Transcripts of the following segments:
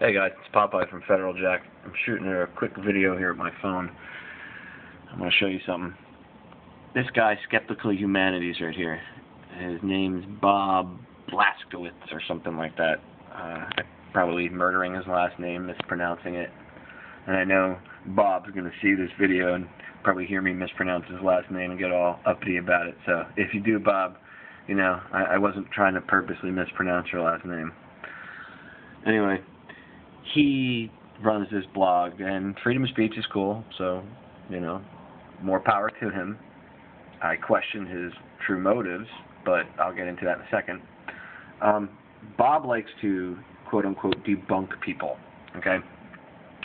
Hey guys, it's Popeye from FederalJack. I'm shooting a quick video here with my phone. I'm going to show you something. This guy, Skeptical Humanities right here. His name's Bob Blaskiewicz or something like that. Probably murdering his last name, mispronouncing it. And I know Bob's going to see this video and probably hear me mispronounce his last name and get all uppity about it. So if you do, Bob, you know, I wasn't trying to purposely mispronounce your last name. Anyway, he runs this blog, and freedom of speech is cool, so, you know, more power to him. I question his true motives, but I'll get into that in a second. Bob likes to, quote-unquote, debunk people, okay?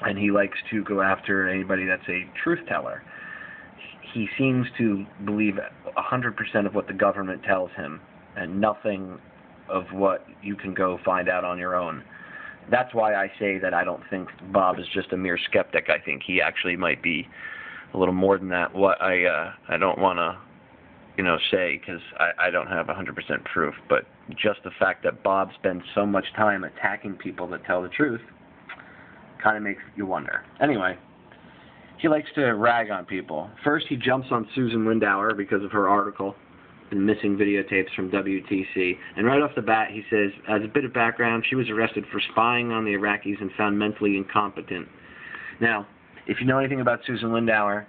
And he likes to go after anybody that's a truth teller. He seems to believe 100% of what the government tells him, and nothing of what you can go find out on your own. That's why I say that I don't think Bob is just a mere skeptic. I think he actually might be a little more than that. What I don't want to, you know, say because I don't have 100% proof. But just the fact that Bob spends so much time attacking people that tell the truth kind of makes you wonder. Anyway, he likes to rag on people. First, he jumps on Susan Lindauer because of her article and missing videotapes from WTC. And right off the bat, he says, as a bit of background, she was arrested for spying on the Iraqis and found mentally incompetent. Now, if you know anything about Susan Lindauer,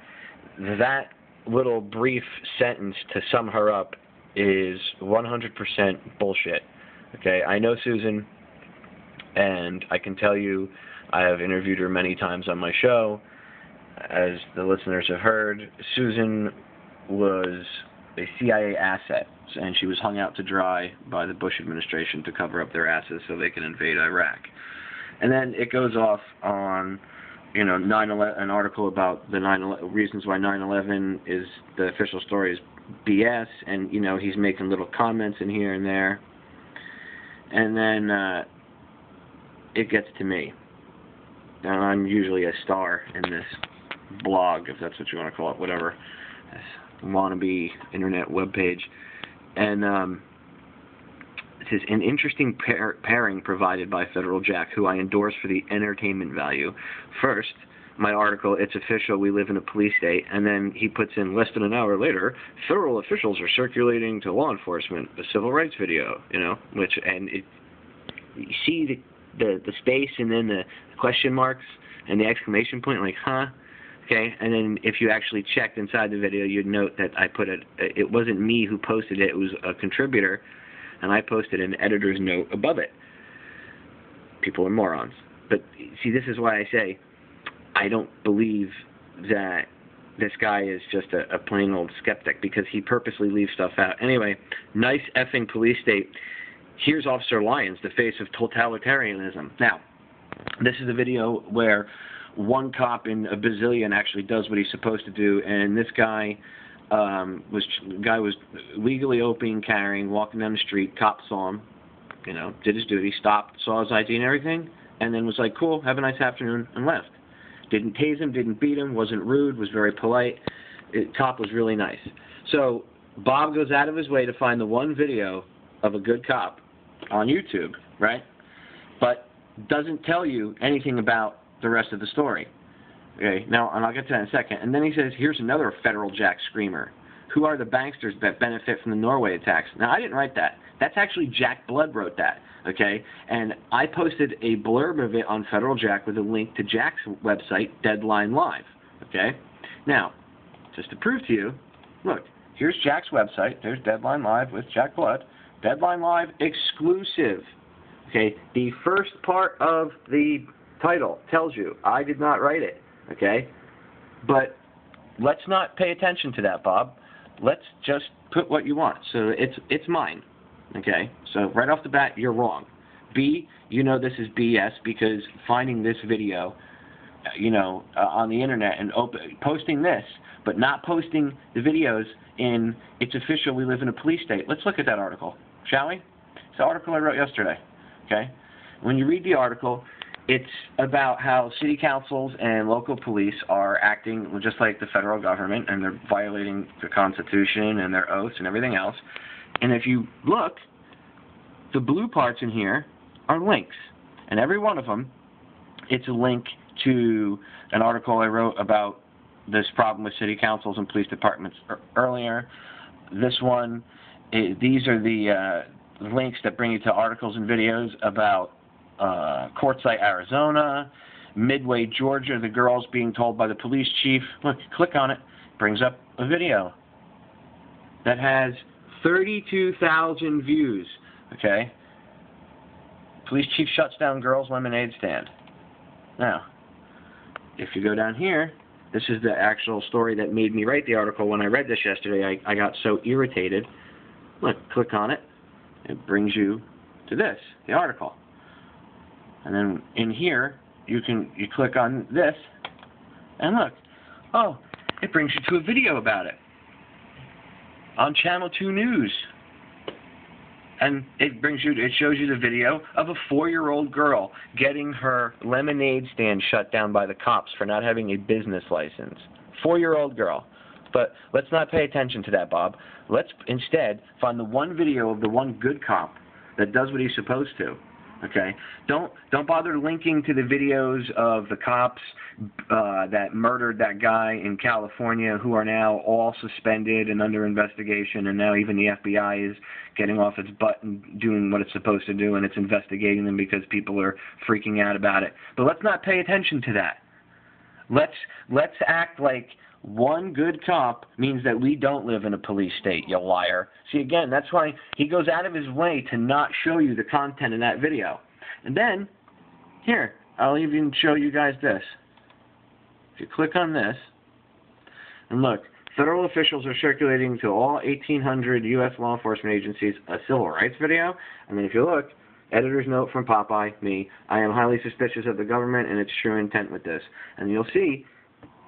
that little brief sentence to sum her up is 100% bullshit. Okay, I know Susan, and I can tell you I have interviewed her many times on my show. As the listeners have heard, Susan was a CIA asset, and she was hung out to dry by the Bush administration to cover up their asses so they can invade Iraq. And then it goes off on, you know, 9/11, an article about the 9/11 reasons why 9/11 is the official story is BS, and you know he's making little comments in here and there. And then it gets to me. Now, I'm usually a star in this blog, if that's what you want to call it, whatever. Wannabe internet webpage, and it says an interesting pairing provided by FederalJack, who I endorse for the entertainment value. First, my article, it's official, we live in a police state, and then he puts in less than an hour later, federal officials are circulating to law enforcement a civil rights video, you know, which, and it, you see the space and then the question marks and the exclamation point, like, huh? Okay, and then if you actually checked inside the video, you'd note that I put it wasn't me who posted it, it was a contributor, and I posted an editor's note above it. People are morons. But see, this is why I say I don't believe that this guy is just a plain old skeptic, because he purposely leaves stuff out. Anyway, nice effing police state. Here's Officer Lyons, the face of totalitarianism. Now, this is a video where one cop in a bazillion actually does what he's supposed to do, and this guy was legally open carrying, walking down the street. Cop saw him, you know, did his duty, stopped, saw his ID and everything, and then was like, cool, have a nice afternoon, and left. Didn't tase him, didn't beat him, wasn't rude, was very polite. Cop was really nice. So Bob goes out of his way to find the one video of a good cop on YouTube, right? But doesn't tell you anything about the rest of the story. Okay, now, and I'll get to that in a second. And then he says, here's another FederalJack screamer. Who are the banksters that benefit from the Norway attacks? Now, I didn't write that. That's actually Jack Blood wrote that, okay? And I posted a blurb of it on FederalJack with a link to Jack's website, Deadline Live, okay? Now, just to prove to you, look, here's Jack's website. There's Deadline Live with Jack Blood. Deadline Live exclusive, okay? The first part of the title tells you I did not write it, okay? But let's not pay attention to that, Bob. Let's just put what you want. So it's mine, okay? So right off the bat, you're wrong. B, you know this is BS, because finding this video, you know, on the internet and posting this, but not posting the videos in it's official, we live in a police state. Let's look at that article, shall we? It's the article I wrote yesterday, okay? When you read the article, it's about how city councils and local police are acting just like the federal government, and they're violating the Constitution and their oaths and everything else. And if you look, the blue parts in here are links. And every one of them it's a link to an article I wrote about this problem with city councils and police departments earlier. This one, these are the links that bring you to articles and videos about Quartzsite, Arizona, Midway, Georgia, the girls being told by the police chief. Look, click on it. Brings up a video that has 32,000 views. Okay? Police chief shuts down girls' lemonade stand. Now, if you go down here, this is the actual story that made me write the article. When I read this yesterday, I got so irritated. Look, click on it. It brings you to this, the article. And then in here, you click on this, and look, oh, it brings you to a video about it on Channel 2 News. And it shows you the video of a 4-year-old girl getting her lemonade stand shut down by the cops for not having a business license. 4-year-old girl. But let's not pay attention to that, Bob. Let's instead find the one video of the one good cop that does what he's supposed to. Okay? Don't bother linking to the videos of the cops that murdered that guy in California, who are now all suspended and under investigation, and now even the FBI is getting off its butt and doing what it's supposed to do, and it's investigating them because people are freaking out about it. But let's not pay attention to that. Let's act like one good cop means that we don't live in a police state, you liar. See, again, that's why he goes out of his way to not show you the content in that video. And then, here, I'll even show you guys this. If you click on this, and look, federal officials are circulating to all 1,800 U.S. law enforcement agencies a civil rights video. And then if you look, editor's note from Popeye, me, I am highly suspicious of the government and its true intent with this. And you'll see,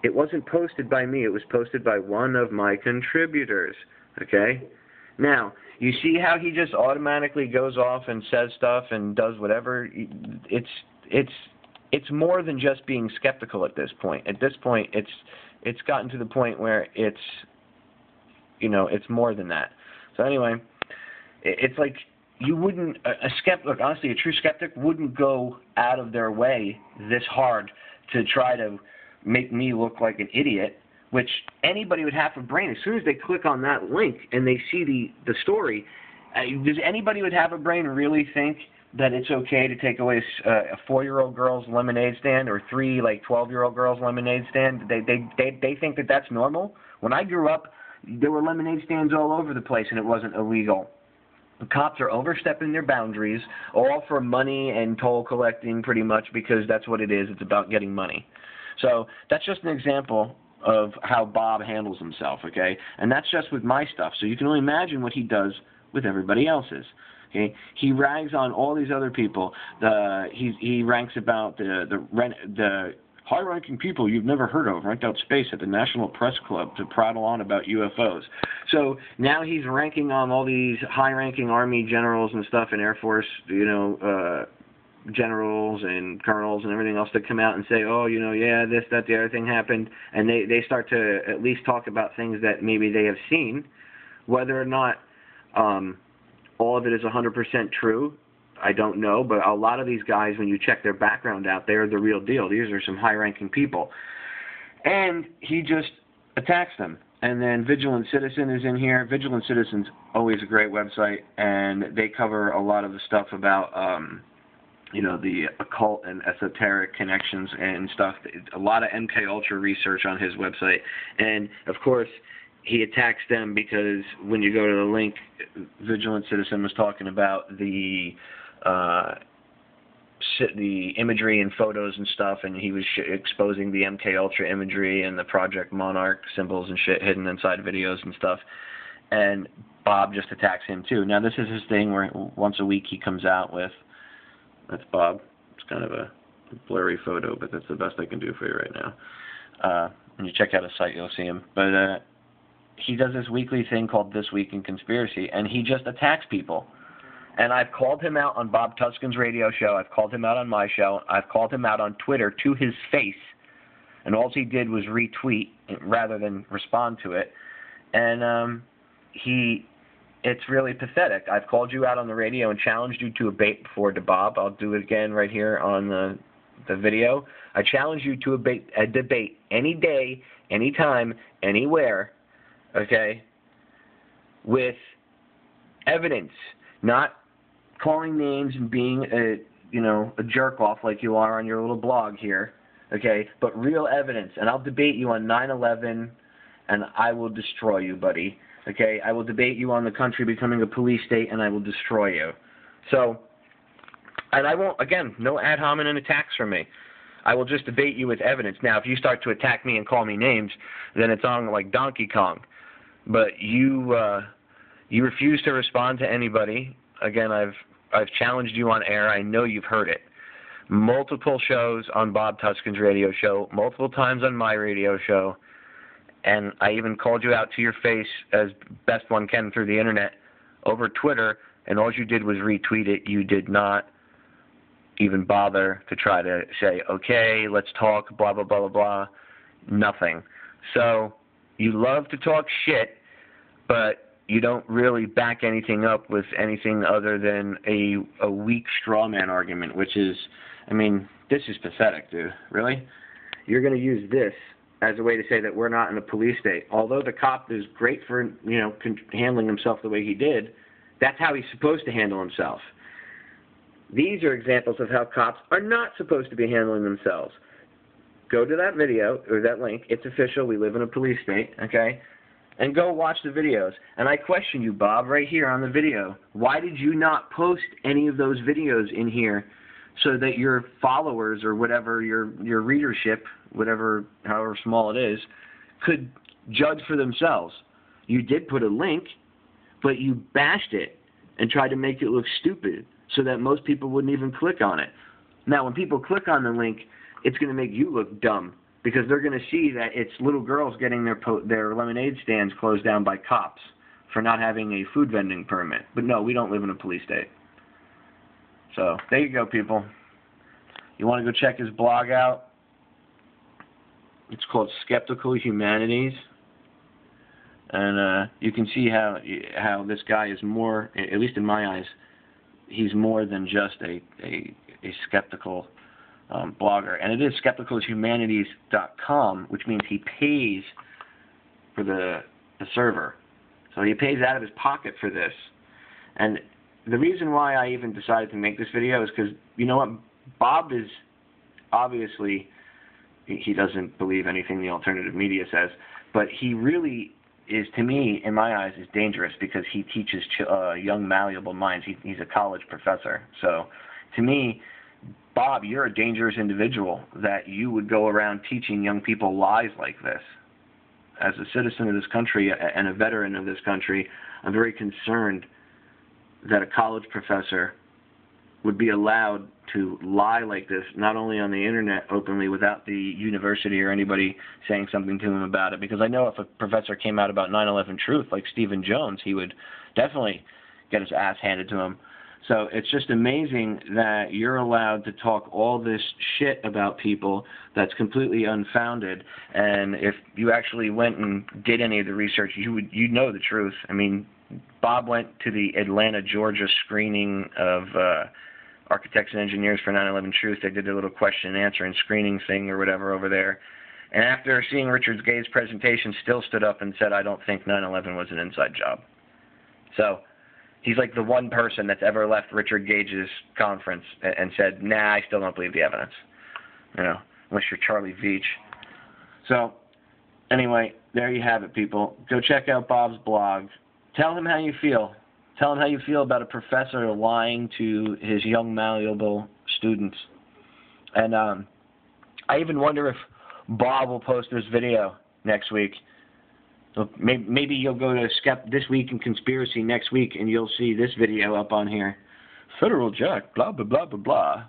it wasn't posted by me. It was posted by one of my contributors. Okay? Now, you see how he just automatically goes off and says stuff and does whatever? It's more than just being skeptical at this point. At this point, it's gotten to the point where it's more than that. So anyway, it's like you wouldn't, a skeptic, honestly, a true skeptic wouldn't go out of their way this hard to try to make me look like an idiot, which anybody would have a brain. As soon as they click on that link and they see the story, does anybody would have a brain really think that it's okay to take away a 4-year-old girl's lemonade stand or 3 12-year-old girls' lemonade stand? They think that that's normal? When I grew up, there were lemonade stands all over the place and it wasn't illegal. The cops are overstepping their boundaries, all for money and toll collecting pretty much, because that's what it is. It's about getting money. So that's just an example of how Bob handles himself, okay? And that's just with my stuff. So you can only imagine what he does with everybody else's. Okay? He rags on all these other people. He ranks about the high-ranking people you've never heard of ranked out space at the National Press Club to prattle on about UFOs. So now he's ranking on all these high-ranking Army generals and stuff and Air Force, generals and colonels and everything else that come out and say, oh, yeah, this, that, the other thing happened, and they start to at least talk about things that maybe they have seen. Whether or not all of it is 100% true, I don't know, but a lot of these guys, when you check their background out, they're the real deal. These are some high-ranking people. And he just attacks them. And then Vigilant Citizen is in here. Vigilant Citizen's always a great website, and they cover a lot of the stuff about the occult and esoteric connections and stuff. A lot of MKUltra research on his website. And, of course, he attacks them because when you go to the link, Vigilant Citizen was talking about the imagery and photos and stuff, and he was exposing the MKUltra imagery and the Project Monarch symbols and shit hidden inside videos and stuff. And Bob just attacks him, too. Now, this is his thing where once a week he comes out with... That's Bob. It's kind of a blurry photo, but that's the best I can do for you right now. When you check out his site, you'll see him. But he does this weekly thing called This Week in Conspiracy, and he just attacks people. And I've called him out on Bob Tuskin's radio show. I've called him out on my show. I've called him out on Twitter to his face. And all he did was retweet rather than respond to it. And it's really pathetic. I've called you out on the radio and challenged you to a debate before, Bob. I'll do it again right here on the the video. I challenge you to a debate any day, anytime, anywhere, okay, with evidence, not calling names and being a jerk-off like you are on your little blog here, okay, but real evidence. And I'll debate you on 9/11, and I will destroy you, buddy, okay? I will debate you on the country becoming a police state, and I will destroy you. So, and I won't, again, no ad hominem attacks from me. I will just debate you with evidence. Now, if you start to attack me and call me names, then it's on like Donkey Kong. But you refuse to respond to anybody. Again, I've challenged you on air. I know you've heard it. Multiple shows on Bob Tuskin's radio show, multiple times on my radio show, and I even called you out to your face as best one can through the internet over Twitter, and all you did was retweet it. You did not even bother to try to say, okay, let's talk, blah, blah, blah, blah, blah. Nothing. So you love to talk shit, but you don't really back anything up with anything other than a weak straw man argument, which is, I mean, this is pathetic, dude. Really? You're going to use this as a way to say that we're not in a police state. Although the cop is great for, handling himself the way he did, that's how he's supposed to handle himself. These are examples of how cops are not supposed to be handling themselves. Go to that video, or that link. It's official. We live in a police state, okay? And go watch the videos. And I question you, Bob, right here on the video. Why did you not post any of those videos in here so that your followers or whatever, your readership, however small it is, could judge for themselves? You did put a link, but you bashed it and tried to make it look stupid so that most people wouldn't even click on it. Now, when people click on the link, it's going to make you look dumb because they're going to see that it's little girls getting their lemonade stands closed down by cops for not having a food vending permit. But no, we don't live in a police state. So there you go, people. You want to go check his blog out? It's called Skeptical Humanities. And you can see how this guy is more, at least in my eyes, he's more than just a skeptical blogger. And it is skepticalhumanities.com, which means he pays for the server. So he pays out of his pocket for this. And the reason why I even decided to make this video is because, you know what, Bob is obviously, he doesn't believe anything the alternative media says, but he really is, to me, in my eyes, is dangerous because he teaches young, malleable minds. He's a college professor. So, to me, Bob, you're a dangerous individual that you would go around teaching young people lies like this. As a citizen of this country and a veteran of this country, I'm very concerned that a college professor would be allowed to lie like this, not only on the internet openly without the university or anybody saying something to him about it. Because I know if a professor came out about 9/11 truth like Stephen Jones, he would definitely get his ass handed to him. So it's just amazing that you're allowed to talk all this shit about people that's completely unfounded. And if you actually went and did any of the research, you'd know the truth. I mean, Bob went to the Atlanta, Georgia screening of architects and engineers for 9/11 Truth. They did their little question and answer and screening thing or whatever over there. And after seeing Richard Gage's presentation, still stood up and said, I don't think 9/11 was an inside job. So he's like the one person that's ever left Richard Gage's conference and said, nah, I still don't believe the evidence. Unless you're Charlie Veach. So anyway, there you have it, people. Go check out Bob's blog. Tell him how you feel. Tell him how you feel about a professor lying to his young, malleable students. And I even wonder if Bob will post this video next week. So maybe you'll go to This Week in Conspiracy next week, and you'll see this video up on here. FederalJack, blah, blah, blah, blah, blah.